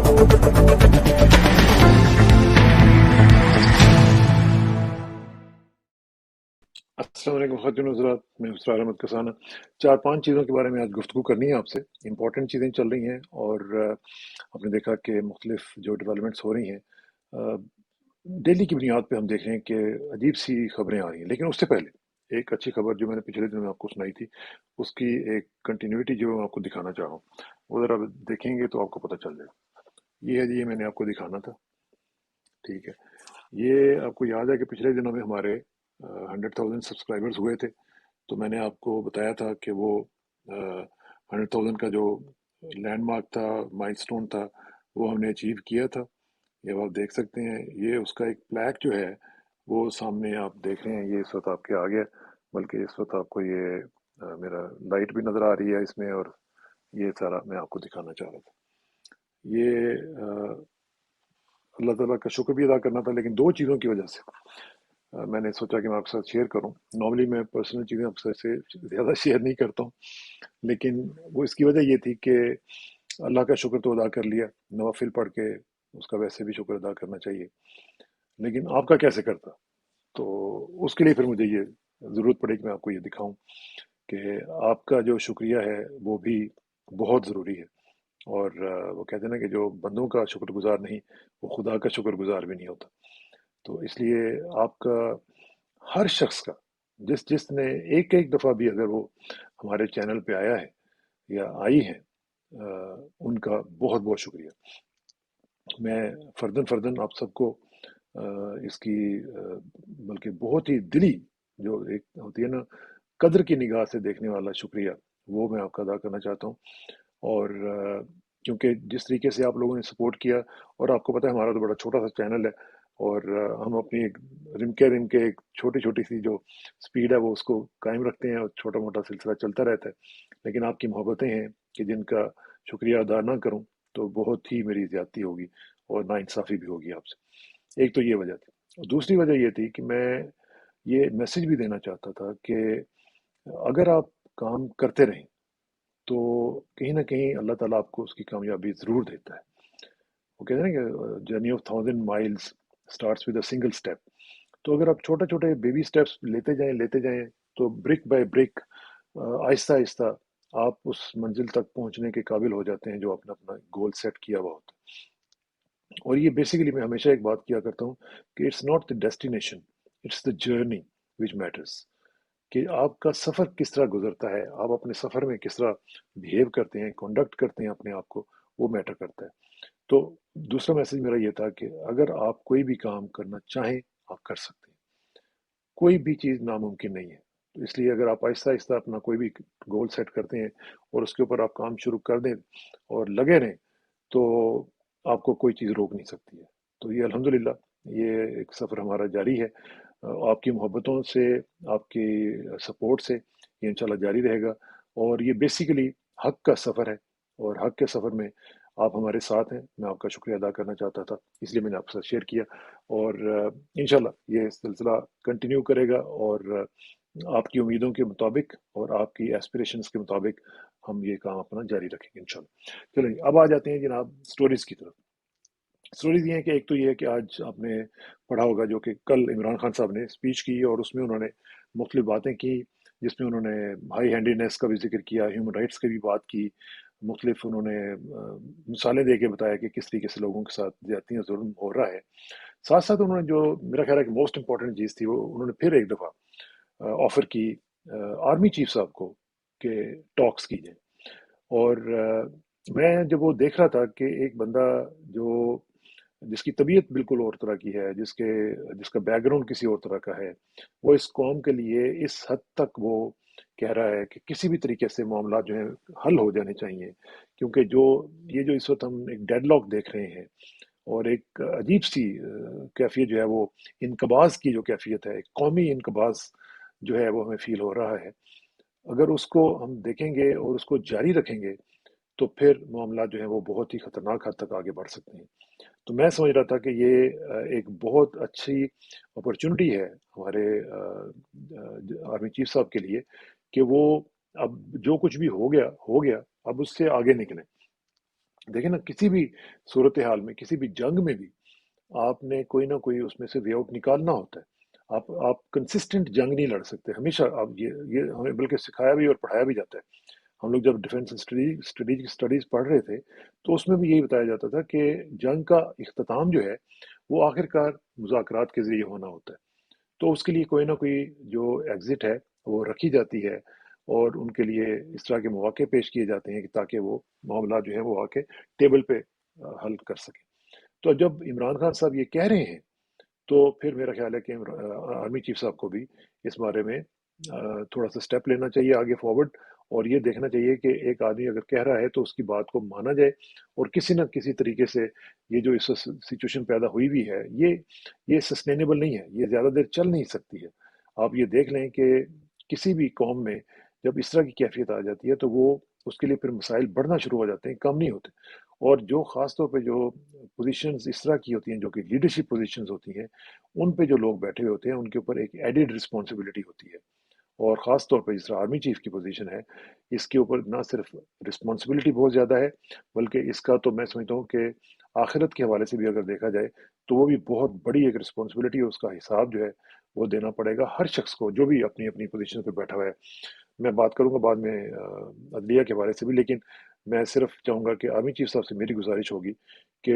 अस्सलाम वालेकुम ख़वातीन व हज़रात, मैं उसरार अहमद कसाना। 4-5 चीज़ों के बारे में आज गुफ्तगू करनी है आपसे। इम्पॉर्टेंट चीज़ें चल रही हैं और आपने देखा कि मुख्तलिफ जो डेवलपमेंट्स हो रही हैं, डेली की बुनियाद पे हम देख रहे हैं कि अजीब सी खबरें आ रही हैं। लेकिन उससे पहले एक अच्छी खबर जो मैंने पिछले दिनों में आपको सुनाई थी, उसकी एक कंटिन्यूटी जो मैं आपको दिखाना चाह रहा हूँ, वो ज़रा देखेंगे तो आपको पता चल जाएगा। ये है जी, ये मैंने आपको दिखाना था, ठीक है। ये आपको याद है कि पिछले दिनों में हमारे 100,000 सब्सक्राइबर्स हुए थे, तो मैंने आपको बताया था कि वो 100,000 का जो लैंडमार्क था, माइलस्टोन था, वो हमने अचीव किया था। ये अब आप देख सकते हैं, ये उसका एक प्लैक जो है वो सामने आप देख रहे हैं, ये इस वक्त आपके आ गया। बल्कि इस वक्त आपको ये मेरा लाइट भी नज़र आ रही है इसमें, और ये सारा मैं आपको दिखाना चाह रहा था। ये अल्लाह ताला का शुक्र भी अदा करना था, लेकिन दो चीज़ों की वजह से मैंने सोचा कि मैं आपके साथ शेयर करूं। नॉर्मली मैं पर्सनल चीज़ें आपसे से ज़्यादा शेयर नहीं करता हूं, लेकिन वो इसकी वजह ये थी कि अल्लाह का शुक्र तो अदा कर लिया, नवाफिल पढ़ के उसका वैसे भी शुक्र अदा करना चाहिए, लेकिन आपका कैसे करता। तो उसके लिए फिर मुझे ये ज़रूरत पड़ी कि मैं आपको ये दिखाऊं कि आपका जो शुक्रिया है वो भी बहुत ज़रूरी है। और वो कहते हैं ना कि जो बंदों का शुक्रगुजार नहीं, वो खुदा का शुक्रगुजार भी नहीं होता। तो इसलिए आपका हर शख्स का, जिसने एक एक दफ़ा भी अगर वो हमारे चैनल पे आया है या आई है, उनका बहुत बहुत शुक्रिया। मैं फर्दन फर्दन आप सबको इसकी बल्कि बहुत ही दिली, जो एक होती है ना कद्र की निगाह से देखने वाला शुक्रिया, वो मैं आपका अदा करना चाहता हूँ। और क्योंकि जिस तरीके से आप लोगों ने सपोर्ट किया, और आपको पता है हमारा तो बड़ा छोटा सा चैनल है, और हम अपनी एक रिम के एक छोटी छोटी सी जो स्पीड है वो उसको कायम रखते हैं, और छोटा मोटा सिलसिला चलता रहता है। लेकिन आपकी मोहब्बतें हैं कि जिनका शुक्रिया अदा ना करूं तो बहुत ही मेरी ज़्यादती होगी और नाइंसाफ़ी भी होगी आपसे। एक तो ये वजह थी, और दूसरी वजह ये थी कि मैं ये मैसेज भी देना चाहता था कि अगर आप काम करते रहें तो कहीं ना कहीं अल्लाह ताला आपको उसकी कामयाबी ज़रूर देता है। वो कहते हैं ना कि journey of 1,000 miles starts with a single step. तो अगर आप छोटे छोटे बेबी स्टेप्स लेते जाएं तो brick by brick, Aahista Aahista आप उस मंजिल तक पहुंचने के काबिल हो जाते हैं जो आपने अपना गोल सेट किया हुआ होता है। और ये बेसिकली मैं हमेशा एक बात किया करता हूँ कि it's not the destination, it's the journey which matters. कि आपका सफ़र किस तरह गुजरता है, आप अपने सफ़र में किस तरह बिहेव करते हैं, कंडक्ट करते हैं अपने आप को, वो मैटर करता है। तो दूसरा मैसेज मेरा ये था कि अगर आप कोई भी काम करना चाहें, आप कर सकते हैं। कोई भी चीज़ नामुमकिन नहीं है। तो इसलिए अगर आप आहिस्ता आहिस्ता अपना कोई भी गोल सेट करते हैं और उसके ऊपर आप काम शुरू कर दें और लगे रहें, तो आपको कोई चीज़ रोक नहीं सकती है। तो ये अल्हम्दुलिल्लाह ये एक सफ़र हमारा जारी है। आपकी मोहब्बतों से, आपकी सपोर्ट से ये इंशाल्लाह जारी रहेगा। और ये बेसिकली हक का सफ़र है, और हक के सफ़र में आप हमारे साथ हैं। मैं आपका शुक्रिया अदा करना चाहता था, इसलिए मैंने आपके साथ शेयर किया। और इंशाल्लाह ये सिलसिला कंटिन्यू करेगा, और आपकी उम्मीदों के मुताबिक और आपकी एस्पिरेशंस के मुताबिक हम ये काम अपना जारी रखेंगे इंशाल्लाह। चलिए अब आ जाते हैं जनाब स्टोरीज की तरफ। स्टोरीज ये है कि एक तो ये है कि आज आपने पढ़ा होगा जो कि कल इमरान खान साहब ने स्पीच की, और उसमें उन्होंने मुख्तलिफ बातें की, जिसमें उन्होंने हाई हैंडीनेस का भी जिक्र किया, ह्यूमन राइट्स की भी बात की। मुख्तलिफ उन्होंने मिसालें दे के बताया कि किस तरीके से लोगों के साथ ज्यादतियाँ जुल्म हो रहा है। साथ साथ उन्होंने जो मेरा ख्याल है कि मोस्ट इंपॉर्टेंट चीज़ थी, वो उन्होंने फिर एक दफ़ा ऑफर की आर्मी चीफ साहब को कि टॉक्स कीजिए। और मैं जब वो देख रहा था कि एक बंदा जो जिसकी तबीयत बिल्कुल और तरह की है, जिसका बैकग्राउंड किसी और तरह का है, वो इस कौम के लिए इस हद तक वो कह रहा है कि किसी भी तरीके से मामला जो है हल हो जाने चाहिए। क्योंकि जो ये जो इस वक्त हम एक डेडलॉक देख रहे हैं, और एक अजीब सी कैफियत जो है वो इनकबाज की जो कैफियत है, एक कौमी इनकबाज जो है वो हमें फील हो रहा है। अगर उसको हम देखेंगे और उसको जारी रखेंगे तो फिर मामला जो है वो बहुत ही खतरनाक हद तक आगे बढ़ सकते हैं। तो मैं समझ रहा था कि ये एक बहुत अच्छी अपॉर्चुनिटी है हमारे आर्मी चीफ साहब के लिए, कि वो अब जो कुछ भी हो गया, अब उससे आगे निकलें। देखें ना, किसी भी सूरत हाल में, किसी भी जंग में भी आपने कोई ना कोई उसमें से वे आउट निकालना होता है। आप कंसिस्टेंट जंग नहीं लड़ सकते हमेशा। आप ये हमें बल्कि सिखाया भी और पढ़ाया भी जाता है। हम लोग जब डिफेंस स्टडीज पढ़ रहे थे, तो उसमें भी यही बताया जाता था कि जंग का इख्तिताम जो है वो आखिरकार मुज़ाकरात के ज़रिए होना होता है। तो उसके लिए कोई ना कोई जो एग्ज़िट है वो रखी जाती है, और उनके लिए इस तरह के मौके पेश किए जाते हैं कि ताकि वो मामला जो है वो आके टेबल पे हल कर सकें। तो जब इमरान खान साहब ये कह रहे हैं, तो फिर मेरा ख्याल है कि आर्मी चीफ साहब को भी इस बारे में थोड़ा सा स्टेप लेना चाहिए आगे फॉरवर्ड, और ये देखना चाहिए कि एक आदमी अगर कह रहा है तो उसकी बात को माना जाए, और किसी न किसी तरीके से ये जो इस सिचुएशन पैदा हुई भी है, ये सस्टेनेबल नहीं है, ये ज़्यादा देर चल नहीं सकती है। आप ये देख लें कि किसी भी कौम में जब इस तरह की कैफियत आ जाती है तो वो उसके लिए फिर मसाइल बढ़ना शुरू हो जाते हैं, कम नहीं होते। और जो ख़ास तौर पे जो पोजीशंस इस तरह की होती हैं, जो कि लीडरशिप पोजीशंस होती हैं, उन पे जो लोग बैठे हुए होते हैं उनके ऊपर एक एडेड रिस्पॉन्सिबिलिटी होती है। और ख़ास तौर पे जिस तरह आर्मी चीफ की पोजीशन है, इसके ऊपर ना सिर्फ रिस्पॉन्सिबिलिटी बहुत ज़्यादा है, बल्कि इसका तो मैं समझता हूँ कि आखिरत के हवाले से भी अगर देखा जाए तो वो भी बहुत बड़ी एक रिस्पॉन्सिबिलिटी है। उसका हिसाब जो है वो देना पड़ेगा हर शख्स को जो भी अपनी अपनी पोजीशन पे बैठा हुआ है। मैं बात करूंगा बाद में अदलिया के बारे से भी, लेकिन मैं सिर्फ चाहूँगा कि आर्मी चीफ साहब से मेरी गुजारिश होगी कि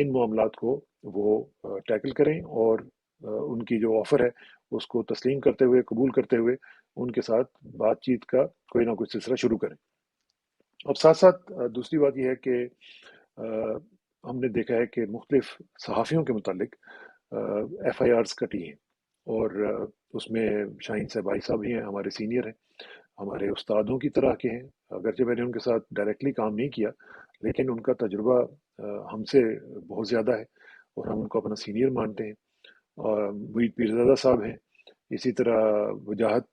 इन मामलात को वो टैकल करें, और उनकी जो ऑफ़र है उसको तस्लीम करते हुए, कबूल करते हुए उनके साथ बातचीत का कोई ना कोई सिलसिला शुरू करें। अब साथ साथ दूसरी बात यह है कि हमने देखा है कि मुख्तलिफ सहाफ़ियों के मुतालिक एफ आई आर्स कटी हैं, और उसमें शाहीन साहबाई साहब ही हैं, हमारे सीनियर हैं, हमारे उस्तादों की तरह के हैं। अगरचे मैंने उनके साथ डायरेक्टली काम नहीं किया, लेकिन उनका तजुर्बा हमसे बहुत ज़्यादा है, और हम उनको अपना सीनियर मानते हैं। और मुईद पीरज़ादा साहब हैं, इसी तरह वजाहत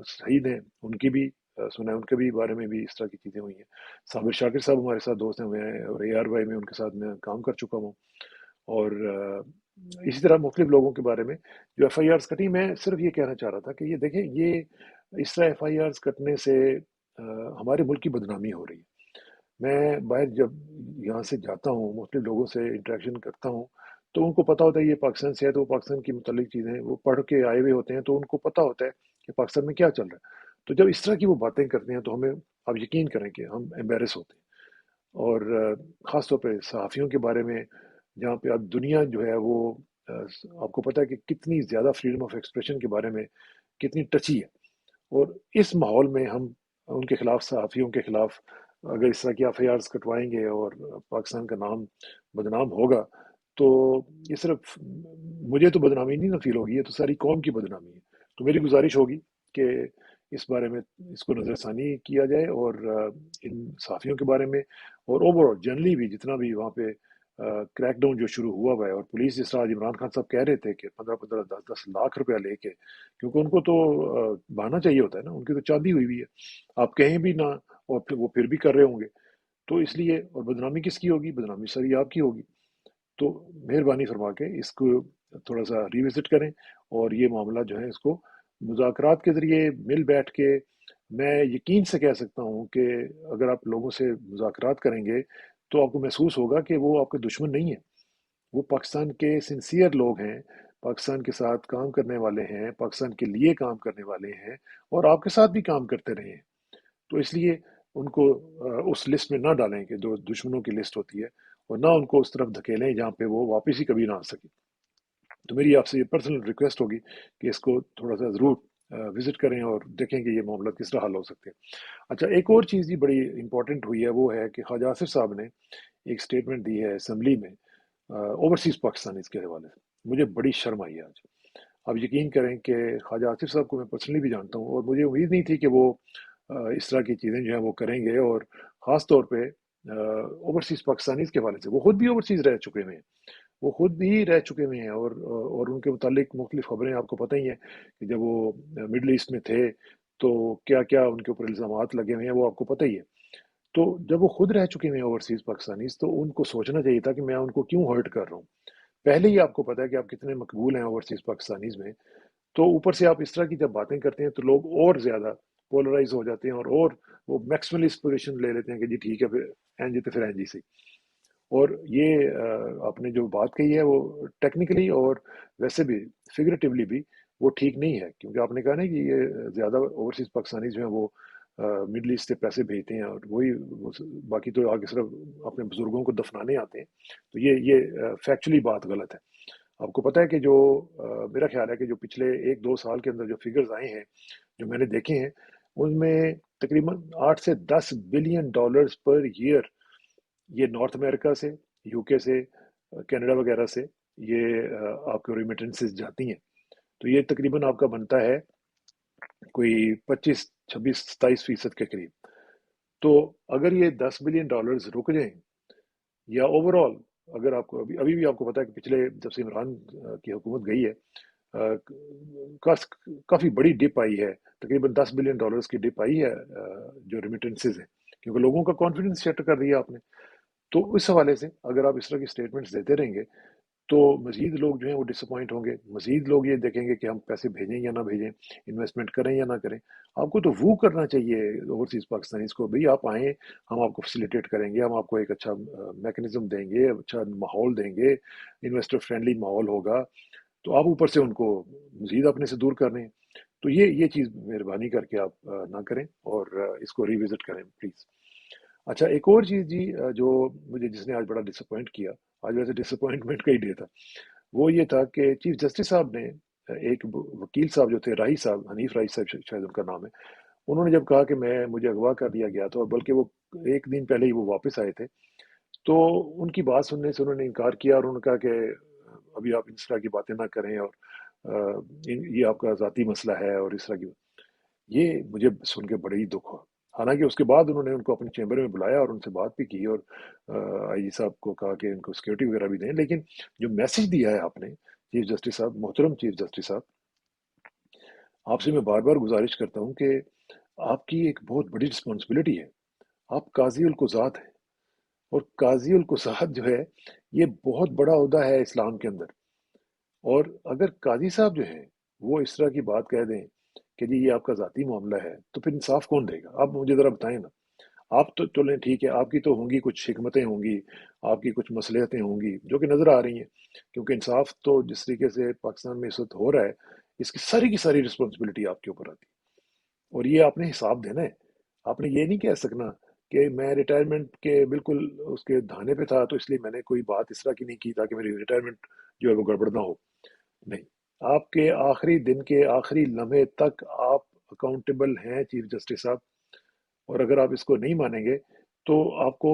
सईद हैं, उनकी भी सुना है, उनके भी बारे में भी इस तरह की चीज़ें हुई हैं। साबिर शाकिर साहब हमारे साथ दोस्त हैं, मैं और ए आर वाई में उनके साथ मैं काम कर चुका हूँ। और इसी तरह मुख्तलिफ लोगों के बारे में जो एफ आई आर्स कटी, मैं सिर्फ ये कहना चाह रहा था कि ये देखें, ये इस तरह एफ आई आर्स कटने से हमारे मुल्क की बदनामी हो रही है। मैं बाहर जब यहाँ से जाता हूँ, मुख्तलिफ लोगों से इंटरेक्शन करता हूँ, तो उनको पता होता है ये पाकिस्तान से है, तो वो पाकिस्तान की मुतल्लिक चीज़ें वो पढ़ के आए हुए होते हैं, तो उनको पता होता है कि पाकिस्तान में क्या चल रहा है। तो जब इस तरह की वो बातें करते हैं तो हमें, आप यकीन करें कि हम एम्बेरस होते हैं। और ख़ास तौर पे सहाफ़ियों के बारे में, जहाँ पे अब दुनिया जो है वो आपको पता है कि कितनी ज़्यादा फ्रीडम ऑफ एक्सप्रेशन के बारे में कितनी टची है। और इस माहौल में हम उनके खिलाफ, सहाफ़ियों के खिलाफ अगर इस तरह की एफ आई आर्स कटवाएंगे और पाकिस्तान का नाम बदनाम होगा, तो ये सिर्फ मुझे तो बदनामी नहीं ना फील होगी, ये तो सारी कौम की बदनामी है। तो मेरी गुजारिश होगी कि इस बारे में इसको नज़रसानी किया जाए, और इन सहाफ़ियों के बारे में और ओवरऑल जनरली भी जितना भी वहाँ पे क्रैकडाउन जो शुरू हुआ हुआ है, और पुलिस जिस तरह आज इमरान खान साहब कह रहे थे कि 15-15, 10-10 लाख रुपया लेके, क्योंकि उनको तो बहाना चाहिए होता है ना, उनकी तो चांदी हुई हुई है, आप कहीं भी ना, और फिर वो फिर भी कर रहे होंगे। तो इसलिए, और बदनामी किसकी होगी? बदनामी सारी आपकी होगी। तो मेहरबानी फरमा के इसको थोड़ा सा रिविजिट करें, और ये मामला जो है इसको मुज़ाकरात के ज़रिए मिल बैठ के, मैं यकीन से कह सकता हूँ कि अगर आप लोगों से मुज़ाकरात करेंगे तो आपको महसूस होगा कि वो आपके दुश्मन नहीं है। वो पाकिस्तान के सिंसियर लोग हैं, पाकिस्तान के साथ काम करने वाले हैं, पाकिस्तान के लिए काम करने वाले हैं, और आपके साथ भी काम करते रहे हैं। तो इसलिए उनको उस लिस्ट में ना डालें कि जो दुश्मनों की लिस्ट होती है, और ना उनको उस तरफ धकेलें जहाँ पे वो वापस ही कभी ना आ सके। तो मेरी आपसे ये पर्सनल रिक्वेस्ट होगी कि इसको थोड़ा सा ज़रूर विजिट करें और देखें कि ये मामला किस तरह हल हो सकते हैं। अच्छा, एक और चीज़ भी बड़ी इंपॉर्टेंट हुई है, वो है कि ख्वाजा आसिफ साहब ने एक स्टेटमेंट दी है असम्बली में ओवरसीज़ पाकिस्तानीज़ के हवाले से। मुझे बड़ी शर्म आई है आज। आप यकीन करें कि ख्वाजा आसिफ साहब को मैं पर्सनली भी जानता हूँ, और मुझे उम्मीद नहीं थी कि वो इस तरह की चीज़ें जो हैं वो करेंगे, और ख़ास तौर पे ओवरसीज़ पाकिस्तानीज़ के हवाले से। वो खुद भी ओवरसीज़ रह चुके हुए हैं, वो खुद भी रह चुके हुए हैं, और उनके मुतालिक मुख्तलिफ खबरें आपको पता ही हैं कि जब वो मिडल ईस्ट में थे तो क्या क्या उनके ऊपर इल्ज़ामात लगे हुए हैं, वो आपको पता ही है। तो जब वो खुद रह चुके हुए हैं ओवरसीज़ पाकिस्तानीज़, तो उनको सोचना चाहिए था कि मैं उनको क्यों हर्ट कर रहा हूँ। पहले ही आपको पता है कि आप कितने मकबूल हैं ओवरसीज़ पाकिस्तानीज़ में, तो ऊपर से आप इस तरह की जब बातें करते हैं तो लोग और ज़्यादा पोलराइज हो जाते हैं, और वो मैक्सिमलिस्ट पोजीशन ले लेते हैं कि जी ठीक है, फिर جی फिर जी सी। और ये आपने जो बात कही है वो टेक्निकली और वैसे भी फिगरेटिवली भी वो ठीक नहीं है, क्योंकि आपने कहा ना कि ये ज़्यादा ओवरसीज पाकिस्तानी जो हैं वो मिडल ईस्ट से पैसे भेजते हैं और वही बाकी तो आगे सिर्फ अपने बुजुर्गों को दफनाने आते हैं। तो ये फैक्चुअली बात गलत है। आपको पता है कि जो मेरा ख्याल है कि जो पिछले 1-2 साल के अंदर जो फिगर्स आए हैं, जो मैंने देखे हैं, उनमें तकरीबन 8 से 10 बिलियन डॉलर्स पर ईयर ये नॉर्थ अमेरिका से, यूके से, कनाडा वगैरह से ये आपको रेमिटेंसेस जाती हैं। तो ये तकरीबन आपका बनता है कोई 25, 26, 27% के करीब। तो अगर ये 10 बिलियन डॉलर्स रुक जाएं, या ओवरऑल अगर आपको अभी अभी भी आपको पता है कि पिछले जब से इमरान की हुकूमत गई है, काफ़ी बड़ी डिप आई है, तकरीबन 10 बिलियन डॉलर्स की डिप आई है जो रेमिटेंसेज है, क्योंकि लोगों का कॉन्फिडेंस सेट कर दिया आपने। तो इस हवाले से अगर आप इस तरह की स्टेटमेंट्स देते रहेंगे तो मजीद लोग जो हैं वो डिसअपॉइंट होंगे, मजीद लोग ये देखेंगे कि हम पैसे भेजें या ना भेजें, इन्वेस्टमेंट करें या ना करें। आपको तो वो करना चाहिए ओवरसीज़ पाकिस्तानीज़ को, भाई आप आएँ, हम आपको फैसिलिटेट करेंगे, हम आपको एक अच्छा मैकेनिज्म देंगे, अच्छा माहौल देंगे, इन्वेस्टर फ्रेंडली माहौल होगा। तो आप ऊपर से उनको मजीद अपने से दूर कर रहे हैं। तो ये चीज़ मेहरबानी करके आप ना करें और इसको रिविजिट करें प्लीज़। अच्छा, एक और चीज़ जी जो मुझे जिसने आज बड़ा डिसअपॉइंट किया, आज वैसे डिसअपॉइंटमेंट का ही डे था, वो ये था कि चीफ जस्टिस साहब ने एक वकील साहब जो थे, राही साहब, हनीफ राही साहब शायद उनका नाम है, उन्होंने जब कहा कि मैं मुझे अगवा कर दिया गया था और बल्कि वो एक दिन पहले ही वो वापस आए थे, तो उनकी बात सुनने से उन्होंने इनकार किया और उन्होंने कहा कि अभी आप इस तरह की बातें ना करें और ये आपका ज़ाती मसला है और इस तरह की। ये मुझे सुन के बड़ा ही दुख हुआ। हालांकि उसके बाद उन्होंने उनको अपने चैम्बर में बुलाया और उनसे बात भी की और आईजी साहब को कहा कि इनको सिक्योरिटी वगैरह भी दें, लेकिन जो मैसेज दिया है आपने चीफ जस्टिस साहब, मोहतरम चीफ जस्टिस साहब, आपसे मैं बार बार गुजारिश करता हूँ कि आपकी एक बहुत बड़ी रिस्पॉन्सिबिलिटी है। आप काजी उल कुज़ात हैं और काजी उल कुज़ात जो है ये बहुत बड़ा ओहदा है इस्लाम के अंदर। और अगर काजी साहब जो हैं वो इस तरह की बात कह दें कि जी ये आपका ज़ाती मामला है, तो फिर इंसाफ कौन देगा? आप मुझे ज़रा बताएं ना। आप तो चलें ठीक है, आपकी तो होंगी कुछ हिकमतें होंगी, आपकी कुछ मसलहतें होंगी जो कि नज़र आ रही हैं, क्योंकि इंसाफ तो जिस तरीके से पाकिस्तान में इस वक्त हो रहा है, इसकी सारी की सारी रिस्पॉन्सिबिलिटी आपके ऊपर आती है और ये आपने हिसाब देना है। आपने ये नहीं कह सकना कि मैं रिटायरमेंट के बिल्कुल उसके धाने पे था तो इसलिए मैंने कोई बात इस तरह की नहीं की ताकि मेरी रिटायरमेंट जो है वो गड़बड़ ना हो। नहीं, आपके आखिरी दिन के आखिरी लम्हे तक आप अकाउंटेबल हैं चीफ जस्टिस साहब। और अगर आप इसको नहीं मानेंगे तो आपको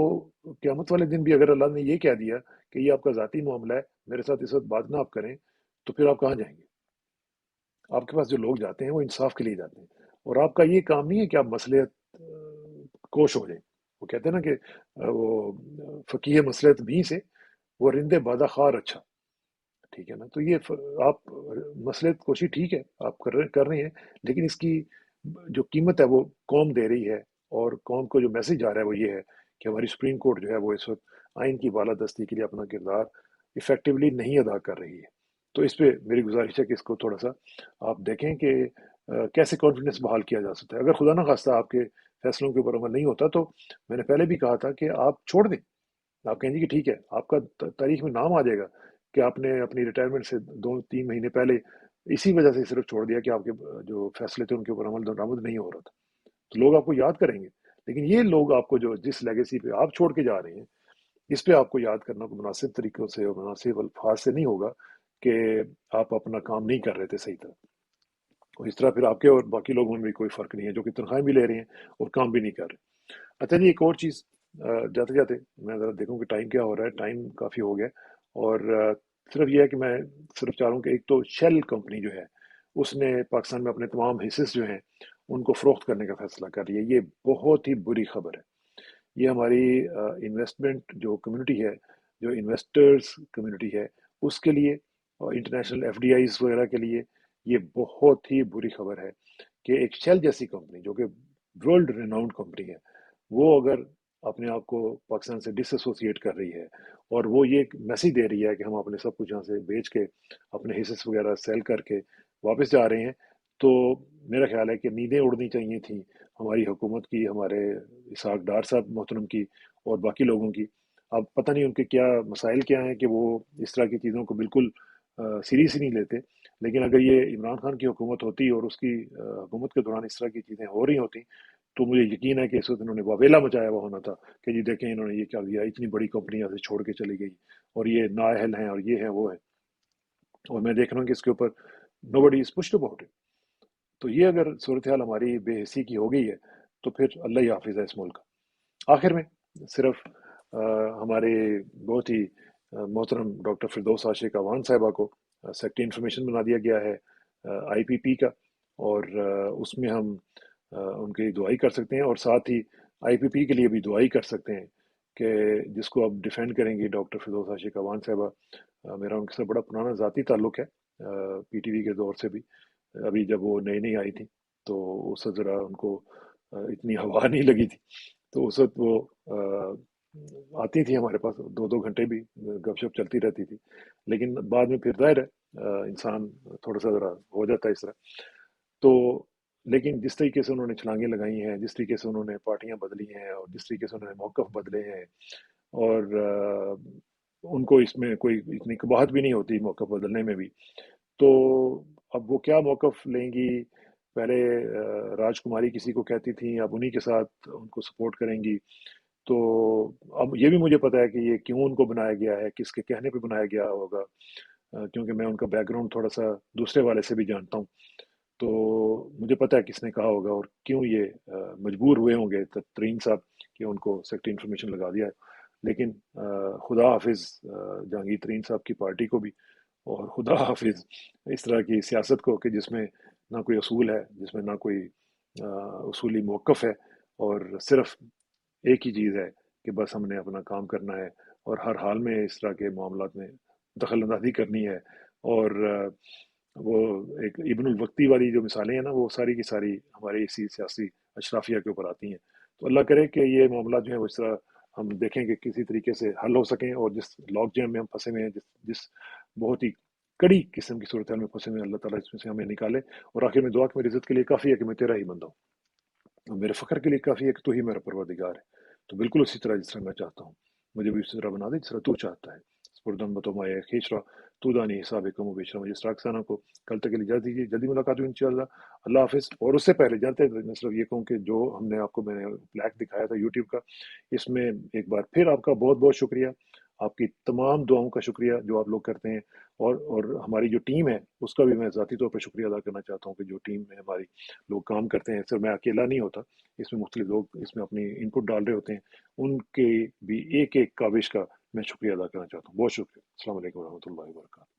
क़यामत वाले दिन भी अगर अल्लाह ने ये कह दिया कि ये आपका ज़ाती मामला है, मेरे साथ इस वक्त बात ना आप करें, तो फिर आप कहाँ जाएंगे? आपके पास जो लोग जाते हैं वो इंसाफ के लिए जाते हैं और आपका ये काम नहीं है कि आप मसलियत कोश हो जाए। वो कहते हैं ना कि वो फ़कीह मसलियत भी से वो रिंदे बादा खार अच्छा। ठीक है ना? तो ये आप मसलियत कोशी ठीक है, आप कर रहे हैं, लेकिन इसकी जो कीमत है वो कौम दे रही है और कौम को जो मैसेज जा रहा है वो ये है कि हमारी सुप्रीम कोर्ट जो है वो इस वक्त आइन की बालादस्ती के लिए अपना किरदार इफेक्टिवली नहीं अदा कर रही है। तो इस पे मेरी गुजारिश है कि इसको थोड़ा सा आप देखें कि कैसे कॉन्फिडेंस बहाल किया जा सकता है। अगर खुदा ना खास्ता आपके फैसलों के ऊपर अमल नहीं होता तो मैंने पहले भी कहा था कि आप छोड़ दें। आप कहेंगे कि ठीक है, आपका तारीख में नाम आ जाएगा कि आपने अपनी रिटायरमेंट से 2-3 महीने पहले इसी वजह से सिर्फ छोड़ दिया कि आपके जो फैसले थे उनके ऊपर अमल दरामद नहीं हो रहा था। तो लोग आपको याद करेंगे, लेकिन ये लोग आपको जो जिस लेगेसी पे आप छोड़ के जा रहे हैं, इस पे आपको याद करना को मुनासिब तरीकों से और मुनासिब अल्फाज से नहीं होगा कि आप अपना काम नहीं कर रहे थे सही तरह। और इस तरह फिर आपके और बाकी लोगों में भी कोई फ़र्क नहीं है जो कि तनख्वाहें भी ले रहे हैं और काम भी नहीं कर रहे। अच्छा जी, एक और चीज़ जाते जाते मैं ज़रा देखूं कि टाइम क्या हो रहा है। टाइम काफ़ी हो गया और सिर्फ ये है कि मैं सिर्फ चाह रहा हूँ कि एक तो शेल कंपनी जो है उसने पाकिस्तान में अपने तमाम हिस्सेस जो हैं उनको फ़रोख्त करने का फैसला कर लिया। ये बहुत ही बुरी खबर है। ये हमारी इन्वेस्टमेंट जो कम्युनिटी है, जो इन्वेस्टर्स कम्युनिटी है, उसके लिए और इंटरनेशनल एफडीआईज वगैरह के लिए ये बहुत ही बुरी खबर है कि एक शेल जैसी कंपनी जो कि वर्ल्ड रिनाउंड कंपनी है, वो अगर अपने आप को पाकिस्तान से डिसएसोसिएट कर रही है और वो ये मैसेज दे रही है कि हम अपने सब कुछ यहाँ से बेच के अपने हिस्से वगैरह सेल करके वापस जा रहे हैं, तो मेरा ख्याल है कि नींदें उड़नी चाहिए थी हमारी हुकूमत की, हमारे इसहाक डार साहब मोहतरम की اور باقی لوگوں کی. اب پتہ نہیں ان کے کیا مسائل کیا ہیں کہ وہ اس طرح کی چیزوں کو بالکل سیریس ہی نہیں لیتے. لیکن اگر یہ عمران خان کی حکومت ہوتی اور اس کی حکومت کے دوران اس طرح کی چیزیں ہو رہی ہوتی تو مجھے یقین ہے کہ اس وقت انہوں نے واویلا مچایا ہوا ہونا تھا کہ جی دیکھیں انہوں نے یہ کیا دیا, اتنی بڑی کمپنی یہاں سے چھوڑ کے چلی گئی اور یہ نااہل ہیں اور یہ ہیں وہ ہیں. اور میں دیکھ رہا ہوں کہ اس کے اوپر نو بڈی از پشڈ اباؤٹ اٹ. تو یہ اگر صورتحال ہماری بے حسی کی ہو گئی ہے تو پھر اللہ ہی حافظ ہے اس ملک کا. آخر میں صرف ہمارے بہت ہی محترم ڈاکٹر فردوس عاشق اعوان صاحبہ کو سیکٹری انفارمیشن بنا دیا گیا ہے آئی پی پی کا, اور اس میں ہم ان کی دعائی کر سکتے ہیں اور ساتھ ہی آئی پی پی کے لیے بھی دعائی کر سکتے ہیں کہ جس کو آپ ڈیفینڈ کریں گے ڈاکٹر فردوس عاشق اعوان صاحبہ. میرا ان کے ساتھ بڑا پرانا ذاتی تعلق ہے پی ٹی وی کے دور سے بھی. ابھی جب وہ نئی نئی آئی تھی تو اس وقت ذرا ان کو اتنی ہوا نہیں لگی تھی, تو اس وقت وہ آتی تھی ہمارے پاس 2 گھنٹے بھی گپ شپ چلتی رہتی تھی. لیکن بعد میں پھر ظاہر ہے انسان تھوڑا سا ذرا ہو جاتا ہے اس طرح. تو لیکن جس طریقے سے انہوں نے چھلانگیں لگائی ہیں, جس طریقے سے انہوں نے پارٹیاں بدلی ہیں اور جس طریقے سے انہوں نے موقف بدلے ہیں, اور ان کو اس میں کوئی اتنی قباحت بھی نہیں ہوتی موقف بدلنے میں بھی, تو اب وہ کیا موقف لیں گی. پہلے راج کماری کسی کو کہتی تھیں, اب انہی کے ساتھ ان کو سپورٹ کریں گی. تو اب یہ بھی مجھے پتا ہے کہ یہ کیوں ان کو بنایا گیا ہے, کس کے کہنے پہ بنایا گیا ہوگا, کیونکہ میں ان کا بیک گراؤنڈ تھوڑا سا دوسرے والے سے بھی جانتا ہوں. تو مجھے پتا ہے کس نے کہا ہوگا اور کیوں یہ مجبور ہوئے ہوں گے ترین صاحب کہ ان کو سیکٹری انفارمیشن لگا دیا ہے. لیکن خدا حافظ جہانگیر ترین صاحب کی پارٹی کو بھی, اور خدا حافظ اس طرح کی سیاست کو کہ جس میں نہ کوئی اصول ہے, جس میں نہ کوئی اصولی موقف ہے, اور صرف ایک ہی چیز ہے کہ بس ہم نے اپنا کام کرنا ہے اور ہر حال میں اس طرح کے معاملات میں دخل اندازی کرنی ہے. اور وہ ایک ابن الوقتی والی جو مثالیں ہیں نا, وہ ساری کی ساری ہمارے اسی سیاسی اشرافیہ کے اوپر آتی ہیں. تو اللہ کرے کہ یہ معاملات جو ہیں وہ اس طرح ہم دیکھیں کہ کسی طریقے سے حل ہو سکیں, اور جس لاک جیم میں ہم پھنسے ہوئے ہیں, جس بہت ہی کڑی قسم کی صورتحال میں پھنسے ہوئے ہیں, اللہ تعالیٰ اس میں سے ہمیں نکالے. اور آخر میں دعا کہ میری عزت کے لیے کافی ہے کہ میں تیرا ہی بندہ ہوں, اور میرے فخر کے لیے کافی ہے کہ تو ہی میرا پروردگار ہے. تو بالکل اسی طرح جس طرح میں چاہتا ہوں مجھے بھی اسی طرح بنا دے جس طرح تو چاہتا ہے. سپردن بتو مائے کھینچ رہا تو دانی حساب کم و بیچ رہا. مجھے سراکسانہ کو کل تک کے لیے اجازت دیجیے, جلدی ملاقات ہوئی انشاءاللہ. اللہ حافظ. اور اس سے پہلے جانتے ہیں میں صرف یہ کہوں کہ جو ہم نے آپ کو میں نے بلیک دکھایا تھا یوٹیوب کا, اس میں ایک بار پھر آپ کا بہت بہت شکریہ, آپ کی تمام دعاؤں کا شکریہ جو آپ لوگ کرتے ہیں, اور ہماری جو ٹیم ہے اس کا بھی میں ذاتی طور پہ شکریہ ادا کرنا چاہتا ہوں کہ جو ٹیم میں ہماری لوگ کام کرتے ہیں, صرف میں اکیلا نہیں ہوتا, اس میں مختلف لوگ اس میں اپنی ان پٹ ڈال رہے ہوتے ہیں, ان کے بھی ایک ایک کاوش کا میں شکریہ ادا کرنا چاہتا ہوں. بہت شکریہ. السلام علیکم ورحمۃ اللہ وبرکاتہ.